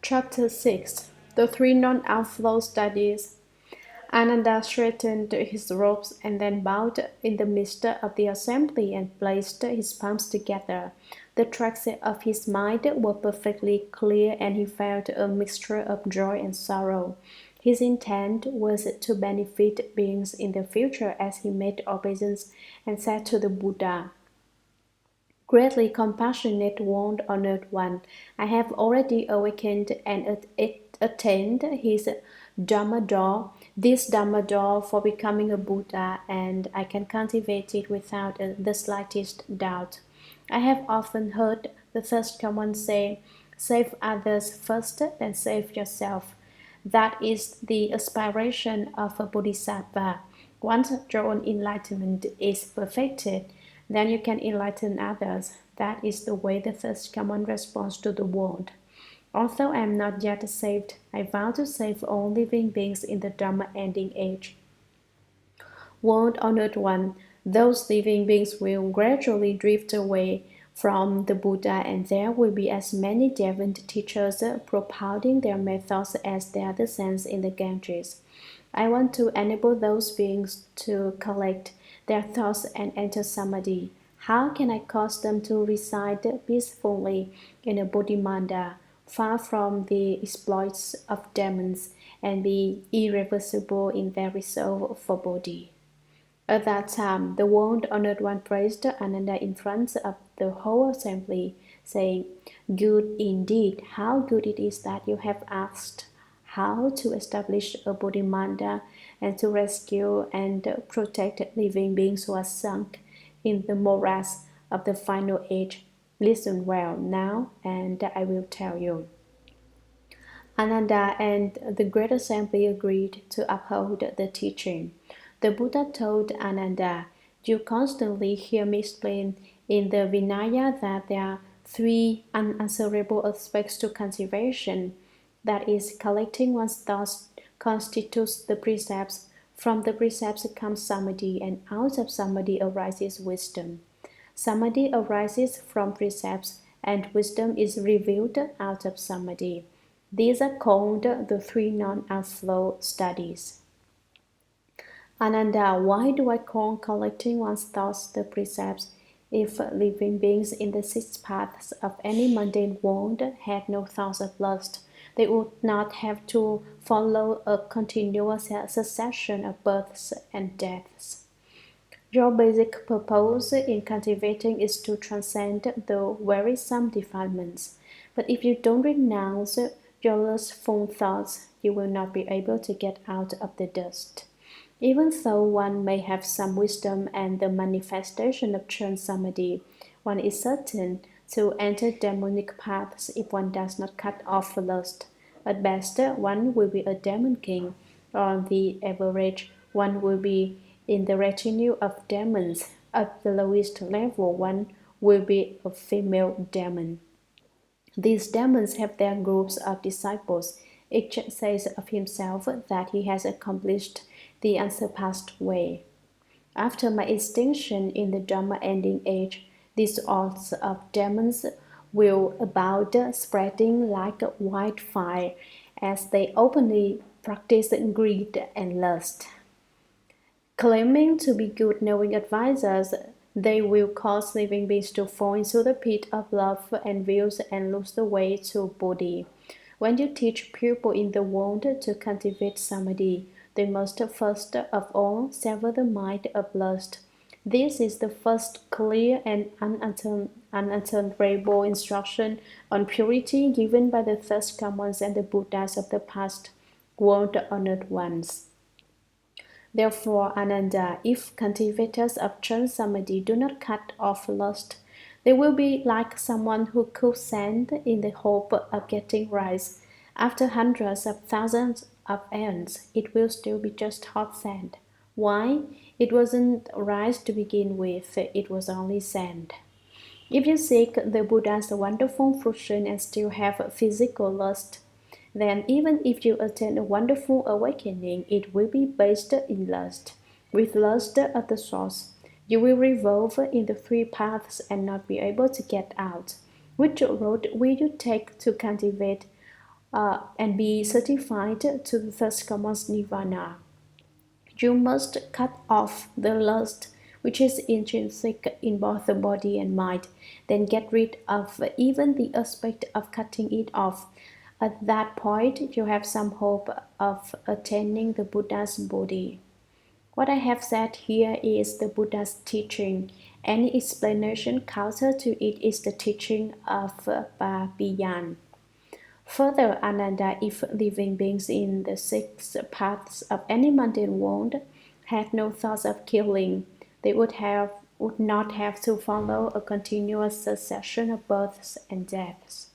Chapter 6 The Three Non-Outflow Studies. Ananda straightened his robes and then bowed in the midst of the assembly and placed his palms together. The tracks of his mind were perfectly clear and he felt a mixture of joy and sorrow. His intent was to benefit beings in the future as he made obeisance and said to the Buddha, "Greatly compassionate world honored one, I have already awakened and attained his Dharma door, this Dharma door for becoming a Buddha, and I can cultivate it without the slightest doubt. I have often heard the first command say, save others first, then save yourself. That is the aspiration of a Bodhisattva. Once your own enlightenment is perfected, then you can enlighten others. That is the way the first command responds to the world. Although I am not yet saved, I vow to save all living beings in the Dharma ending age. World honored one, those living beings will gradually drift away from the Buddha, and there will be as many devout teachers propounding their methods as there are the sands in the Ganges. I want to enable those beings to collect their thoughts and enter samadhi. How can I cause them to reside peacefully in a bodhimanda, far from the exploits of demons, and be irreversible in their resolve for bodhi?" At that time, the world-honored one praised Ananda in front of the whole assembly, saying, "Good indeed, how good it is that you have asked how to establish a bodhimanda and to rescue and protect living beings who are sunk in the morass of the final age. Listen well now, and I will tell you." Ananda and the great assembly agreed to uphold the teaching. The Buddha told Ananda, "You constantly hear me explain in the Vinaya that there are three unanswerable aspects to cultivation. That is, collecting one's thoughts constitutes the precepts. From the precepts comes samadhi, and out of samadhi arises wisdom. Samadhi arises from precepts, and wisdom is revealed out of samadhi. These are called the three non-outflow studies." Ananda, why do I call collecting one's thoughts the precepts? If living beings in the six paths of any mundane world had no thoughts of lust, they would not have to follow a continuous succession of births and deaths. Your basic purpose in cultivating is to transcend the wearisome defilements. But if you don't renounce your lustful thoughts, you will not be able to get out of the dust. Even though one may have some wisdom and the manifestation of churn samadhi, one is certain to enter demonic paths if one does not cut off lust. At best, one will be a demon king, or on the average, one will be in the retinue of demons. At the lowest level, one will be a female demon. These demons have their groups of disciples. Each says of himself that he has accomplished the unsurpassed way. After my extinction in the Dharma ending age, these hordes of demons will abound, spreading like wildfire as they openly practice greed and lust. Claiming to be good knowing advisors, they will cause living beings to fall into the pit of love and views and lose the way to Bodhi. When you teach people in the world to cultivate samadhi, they must first of all sever the mind of lust. This is the first clear and unalterable instruction on purity given by the first commoners and the Buddhas of the past, world-honored ones. Therefore, Ananda, if cultivators of churn samadhi do not cut off lust, they will be like someone who cooks sand in the hope of getting rice. After hundreds of thousands of aeons, it will still be just hot sand. Why? It wasn't rice to begin with, it was only sand. If you seek the Buddha's wonderful fruition and still have physical lust, then even if you attain a wonderful awakening, it will be based in lust. With lust at the source, you will revolve in the three paths and not be able to get out. Which road will you take to cultivate and be certified to the third commons nirvana. You must cut off the lust which is intrinsic in both the body and mind, then get rid of even the aspect of cutting it off. At that point, you have some hope of attaining the Buddha's Bodhi. What I have said here is the Buddha's teaching. Any explanation counter to it is the teaching of Papiyan. Further, Ananda, if living beings in the six paths of any mundane world had no thoughts of killing, they would not have to follow a continuous succession of births and deaths.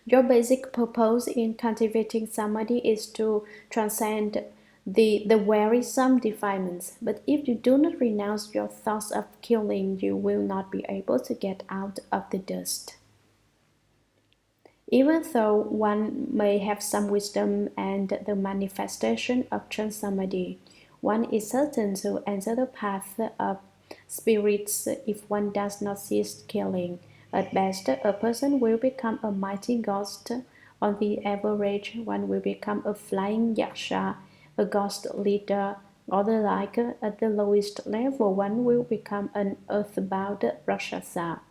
Your basic purpose in cultivating samadhi is to transcend the wearisome defilements. But if you do not renounce your thoughts of killing, you will not be able to get out of the dust. Even though one may have some wisdom and the manifestation of true samadhi, one is certain to enter the path of spirits if one does not cease killing. At best, a person will become a mighty ghost. On the average, one will become a flying yaksha, a ghost leader, or the like. At the lowest level, one will become an earthbound rakshasa.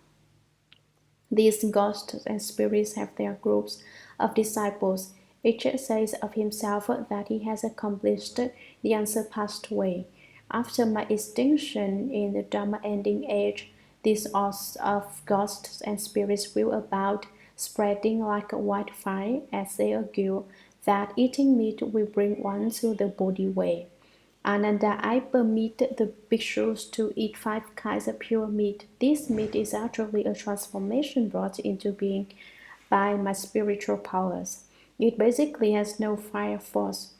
These ghosts and spirits have their groups of disciples. Each says of himself that he has accomplished the unsurpassed way. After my extinction in the Dharma ending age, these hordes of ghosts and spirits will abound, spreading like a wildfire as they argue that eating meat will bring one to the Bodhi way. Ananda, I permit the bhikshus to eat 5 kinds of pure meat. This meat is actually a transformation brought into being by my spiritual powers. It basically has no fire force.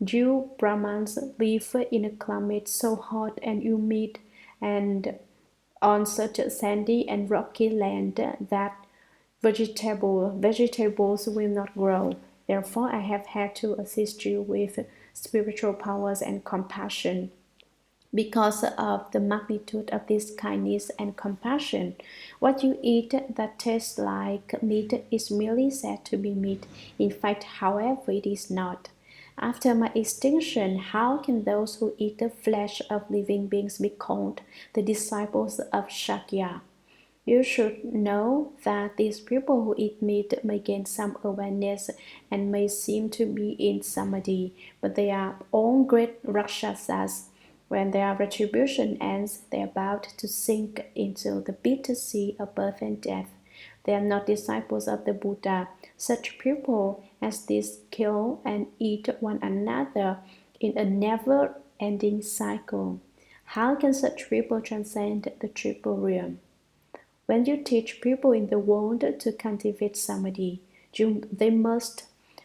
Jew Brahmins live in a climate so hot and humid and on such a sandy and rocky land that vegetables will not grow. Therefore, I have had to assist you with spiritual powers and compassion. Because of the magnitude of this kindness and compassion, what you eat that tastes like meat is merely said to be meat. In fact, however, it is not. After my extinction, how can those who eat the flesh of living beings be called the disciples of Shakya? You should know that these people who eat meat may gain some awareness and may seem to be in samadhi, but they are all great rakshasas. When their retribution ends, they are about to sink into the bitter sea of birth and death. They are not disciples of the Buddha. Such people as these kill and eat one another in a never-ending cycle. How can such people transcend the triple realm? When you teach people in the world to cultivate samadhi, they must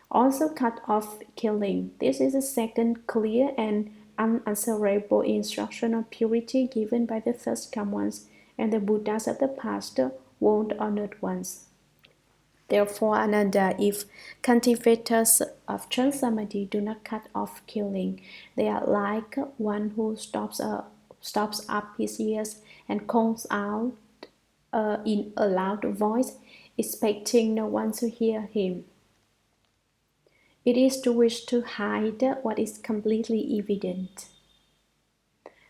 also cut off killing. This is a second clear and unanswerable instruction of purity given by the first come ones and the Buddhas of the past, world honored ones. Therefore, Ananda, if cultivators of true samadhi do not cut off killing, they are like one who stops up his ears and calls out in a loud voice, expecting no one to hear him. It is to wish to hide what is completely evident.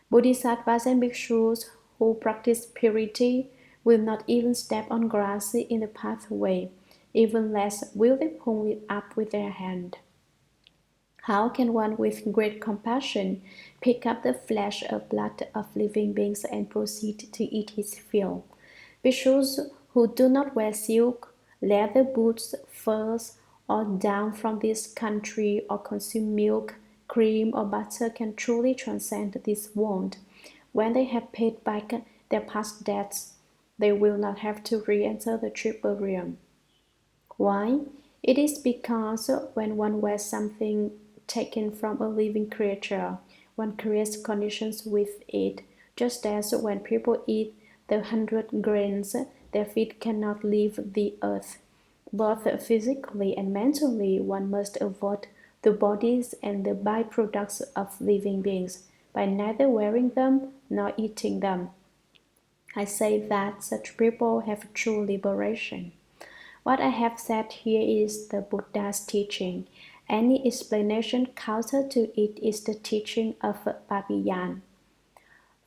Bodhisattvas and bhikshus who practice purity will not even step on grass in the pathway, even less will they pull it up with their hand. How can one with great compassion pick up the flesh or blood of living beings and proceed to eat his fill? Bhikshus who do not wear silk, leather boots, furs, or down from this country or consume milk, cream, or butter can truly transcend this world. When they have paid back their past debts, they will not have to re-enter the triple realm. Why? It is because when one wears something taken from a living creature, one creates conditions with it, just as when people eat the 100 grains, their feet cannot leave the earth. Both physically and mentally, one must avoid the bodies and the byproducts of living beings by neither wearing them nor eating them. I say that such people have true liberation. What I have said here is the Buddha's teaching. Any explanation counter to it is the teaching of Babiyan.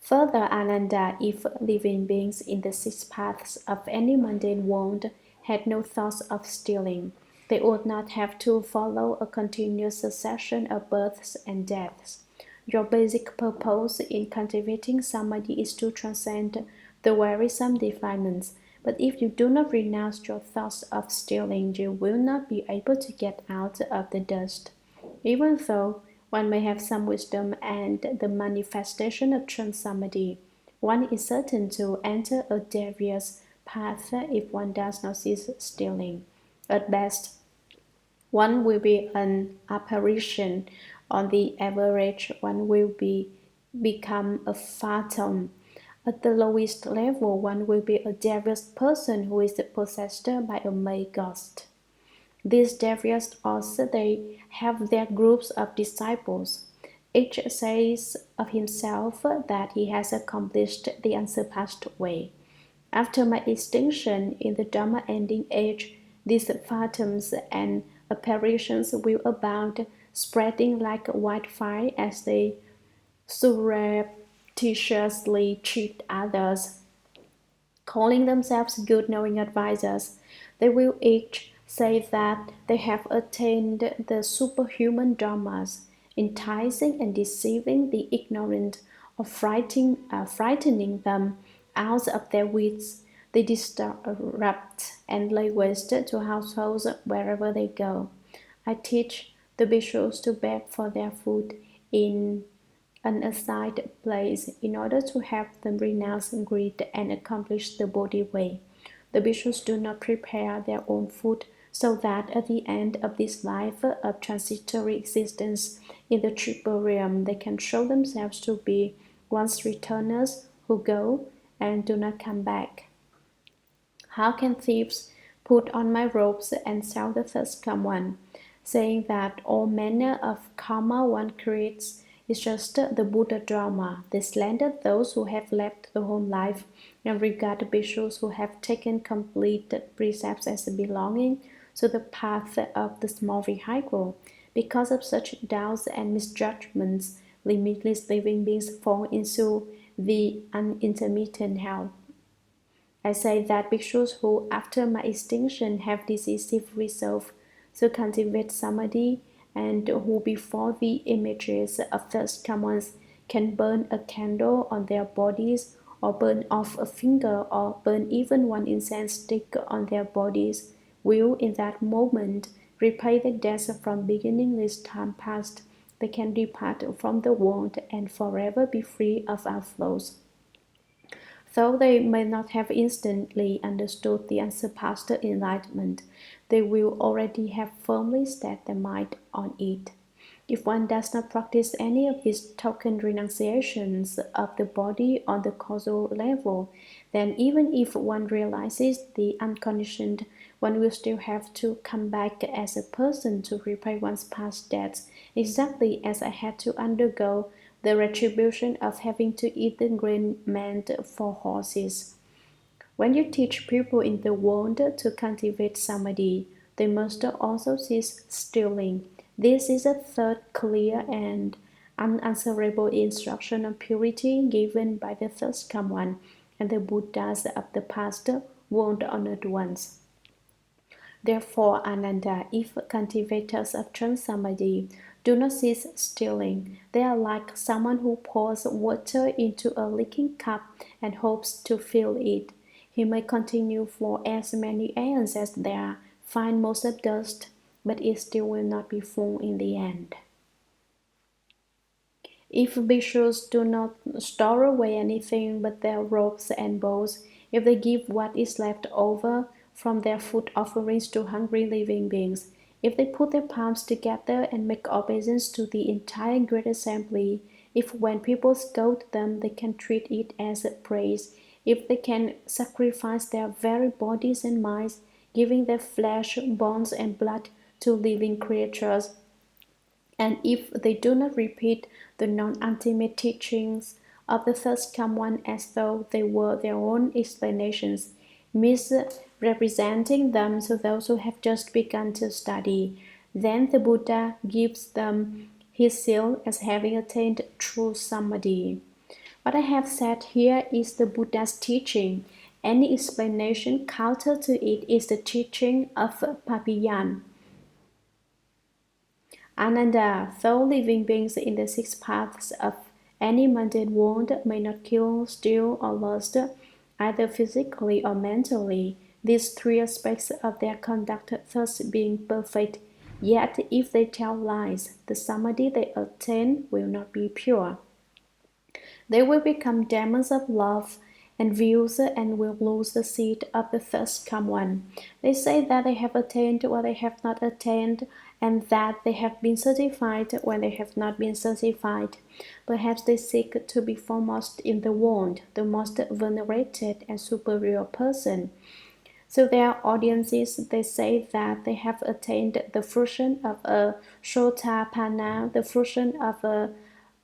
Further, Ananda, if living beings in the six paths of any mundane world had no thoughts of stealing, they would not have to follow a continuous succession of births and deaths. Your basic purpose in cultivating samadhi is to transcend the wearisome defilements. But if you do not renounce your thoughts of stealing, you will not be able to get out of the dust. Even though one may have some wisdom and the manifestation of true samadhi, one is certain to enter a devious path if one does not cease stealing. At best, one will be an apparition. On the average, one will become a phantom. At the lowest level, one will be a devious person who is possessed by a male ghost. These deviants also they have their groups of disciples. Each says of himself that he has accomplished the unsurpassed way. After my extinction in the Dharma ending age, these phantoms and apparitions will abound, spreading like wildfire as they surreptitiously cheat others. Calling themselves good knowing advisors, they will each say that they have attained the superhuman dharmas, enticing and deceiving the ignorant or frightening them out of their wits. They disrupt and lay waste to households wherever they go. I teach the bhikshus to beg for their food in an assigned place in order to help them renounce greed and accomplish the Bodhi way. The bhikshus do not prepare their own food so that at the end of this life of transitory existence in the triple realm they can show themselves to be once returners who go and do not come back. How can thieves put on my robes and sell the first come one, saying that all manner of karma one creates is just the Buddha drama? They slander those who have left the home life and regard the bhikshus who have taken complete precepts as belonging to the path of the small vehicle. Because of such doubts and misjudgments, limitless living beings fall into the unintermittent hell. I say that bhikshus who, after my extinction, have decisive resolve to cultivate samadhi, and who before the images of thirst commons can burn a candle on their bodies, or burn off a finger, or burn even one incense stick on their bodies, will in that moment repay their debts from beginningless time past. They can depart from the world and forever be free of outflows. Though they may not have instantly understood the unsurpassed enlightenment, they will already have firmly set their mind on it. If one does not practice any of these token renunciations of the body on the causal level, then even if one realizes the unconditioned, one will still have to come back as a person to repay one's past debts, exactly as I had to undergo the retribution of having to eat the grain meant for horses. When you teach people in the world to cultivate samadhi, they must also cease stealing. This is a third clear and unanswerable instruction of purity given by the first come one and the Buddhas of the past world honored ones. Therefore, Ananda, if cultivators of true samadhi do not cease stealing, they are like someone who pours water into a leaking cup and hopes to fill it. He may continue for as many aeons as there find most of dust, but it still will not be full in the end. If bhikshus do not store away anything but their robes and bowls, if they give what is left over from their food offerings to hungry living beings, if they put their palms together and make obeisance to the entire great assembly, if when people scold them they can treat it as a praise, if they can sacrifice their very bodies and minds, giving their flesh, bones, and blood to living creatures, and if they do not repeat the non-ultimate teachings of the first come one as though they were their own explanations, representing them to those who have just begun to study. Then the Buddha gives them his seal as having attained true samadhi. What I have said here is the Buddha's teaching. Any explanation counter to it is the teaching of Papiyan. Ananda, though living beings in the six paths of any mundane world may not kill, steal, or lust, either physically or mentally, these three aspects of their conduct thus being perfect, yet if they tell lies, the samadhi they attain will not be pure. They will become demons of love and views and will lose the seed of the first come one. They say that they have attained what they have not attained, and that they have been certified when they have not been certified. Perhaps they seek to be foremost in the world, the most venerated and superior person. So their audiences, they say that they have attained the fruition of a Sotapanna, the fruition of a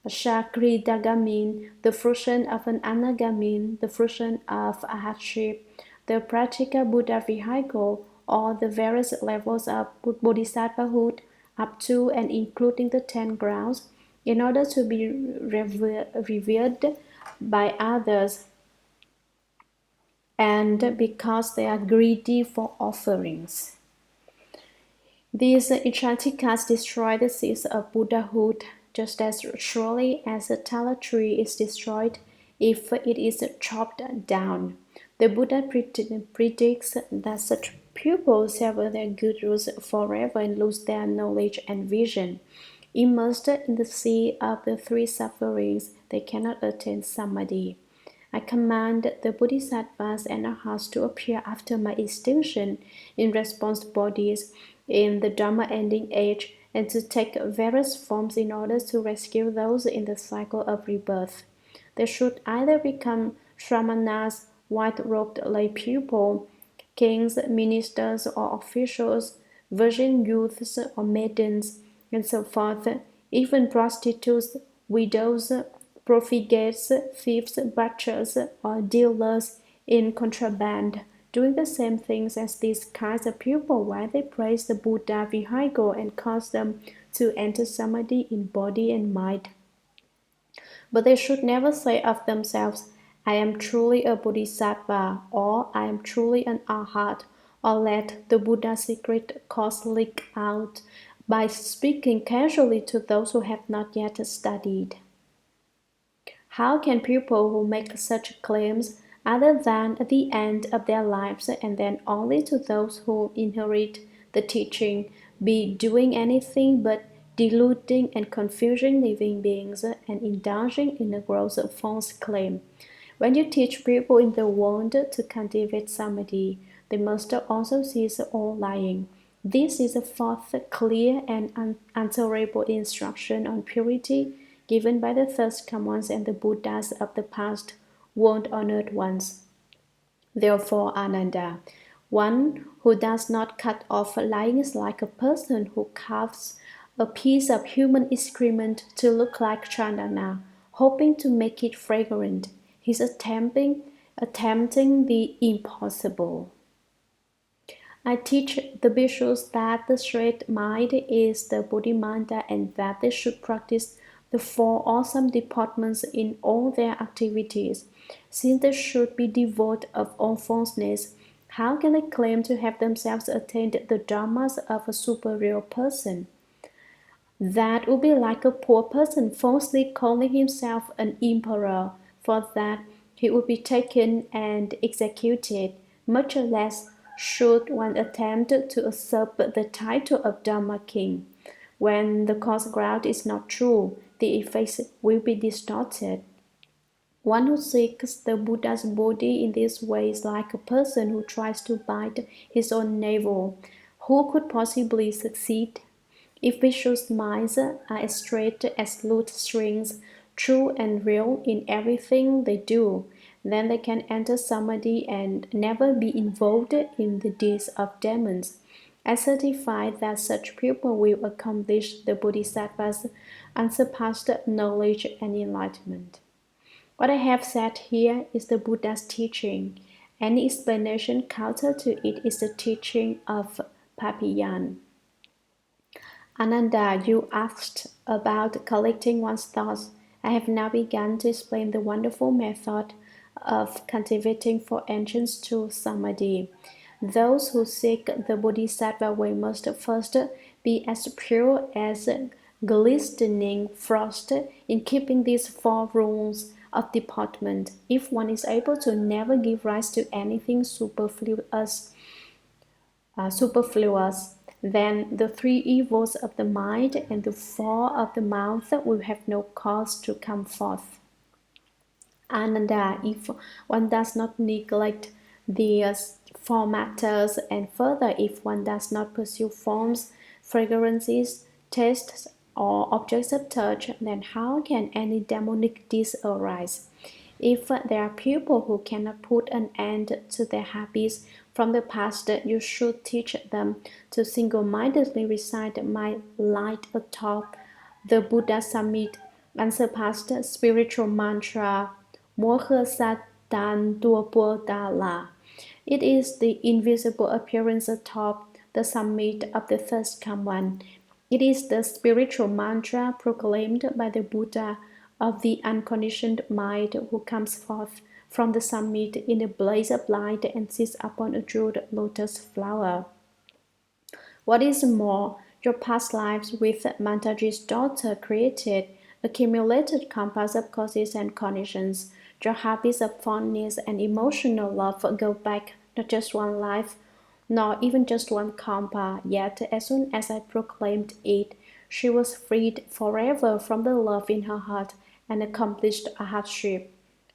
Shakridagamin, the fruition of an Anagamin, the fruition of Arhatship, the practical Buddha vehicle, or the various levels of Bodhisattvahood, up to and including the 10 grounds, in order to be revered by others, and because they are greedy for offerings. These Ichantikas destroy the seeds of Buddhahood just as surely as a tala tree is destroyed if it is chopped down. The Buddha predicts that such pupils sever their gurus forever and lose their knowledge and vision. Immersed in the sea of the three sufferings, they cannot attain samadhi. I command the Bodhisattvas and Arhats to appear after my extinction in response bodies in the Dharma ending age and to take various forms in order to rescue those in the cycle of rebirth. They should either become Shramanas, white-robed lay pupil, kings, ministers, or officials, virgin youths or maidens, and so forth, even prostitutes, widows, profligates, thieves, butchers, or dealers in contraband, doing the same things as these kinds of people while they praise the Buddha vehicle and cause them to enter samadhi in body and mind. But they should never say of themselves, I am truly a Bodhisattva, or I am truly an Arhat, or let the Buddha's secret cause leak out by speaking casually to those who have not yet studied. How can people who make such claims, other than at the end of their lives and then only to those who inherit the teaching, be doing anything but deluding and confusing living beings and indulging in a gross false claim? When you teach people in the world to cultivate samadhi, they must also cease all lying. This is a fourth clear and unanswerable instruction on purity given by the first come ones and the Buddhas of the past, world-honored ones. Therefore, Ananda, one who does not cut off lying is like a person who carves a piece of human excrement to look like chandana, hoping to make it fragrant. He's attempting the impossible. I teach the bhikshus that the straight mind is the bodhimanda and that they should practice the four awesome deportments in all their activities. Since they should be devoid of all falseness, how can they claim to have themselves attained the dharmas of a superior person? That would be like a poor person falsely calling himself an emperor, for that he would be taken and executed. Much less should one attempt to usurp the title of Dharma King. When the cause ground is not true, the effects will be distorted. One who seeks the Buddha's body in this way is like a person who tries to bite his own navel. Who could possibly succeed? If bhikshus' minds are as straight as lute strings, true and real in everything they do, then they can enter samadhi and never be involved in the deeds of demons. I certify that such people will accomplish the Bodhisattva's unsurpassed knowledge and enlightenment. What I have said here is the Buddha's teaching, Any explanation counter to it is the teaching of Papiyan. Ananda, you asked about collecting one's thoughts. I have now begun to explain the wonderful method of cultivating for entrance to Samadhi. Those who seek the Bodhisattva way must first be as pure as glistening frost in keeping these four rules of deportment. If one is able to never give rise to anything superfluous, then the three evils of the mind and the four of the mouth will have no cause to come forth. Ananda, if one does not neglect these four matters, and further, if one does not pursue forms, fragrances, tastes, or objects of touch, then how can any demonic deeds arise? If there are people who cannot put an end to their habits from the past, you should teach them to single-mindedly recite my light atop the Buddha Summit, unsurpassed spiritual mantra, Bodhisattva-precepts. It is the invisible appearance atop the summit of the first come one. It is the spiritual mantra proclaimed by the Buddha of the unconditioned mind who comes forth from the summit in a blaze of light and sits upon a jeweled lotus flower. What is more, your past lives with Mataji's daughter created, accumulated compass of causes and conditions. Your habits of fondness and emotional love go back not just one life, nor even just one kampa, yet as soon as I proclaimed it, she was freed forever from the love in her heart and accomplished arhatship.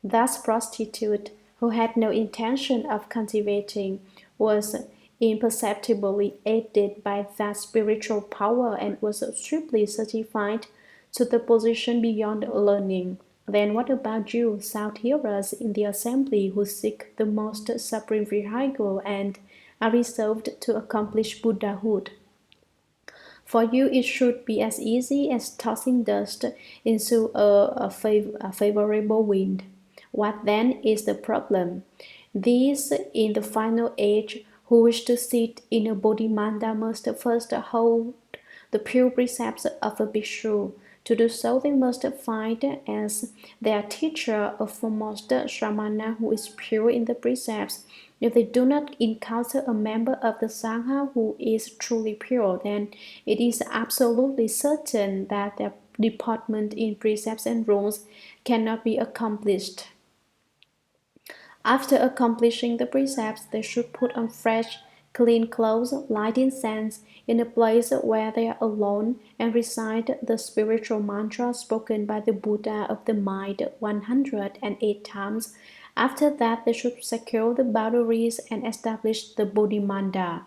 Thus prostitute, who had no intention of cultivating, was imperceptibly aided by that spiritual power and was strictly certified to the position beyond learning. Then what about you, South hearers in the assembly who seek the most supreme vehicle and are resolved to accomplish Buddhahood? For you it should be as easy as tossing dust into a favorable wind. What then is the problem? These in the final age who wish to sit in a Bodhimanda must first hold the pure precepts of a bhikshu. To do so, they must find as their teacher a foremost Shramana who is pure in the precepts. If they do not encounter a member of the Sangha who is truly pure, then it is absolutely certain that their deportment in precepts and rules cannot be accomplished. After accomplishing the precepts, they should put on fresh, clean clothes, light incense in a place where they are alone, and recite the spiritual mantra spoken by the Buddha of the mind 108 times. After that, they should secure the boundaries and establish the Bodhimanda.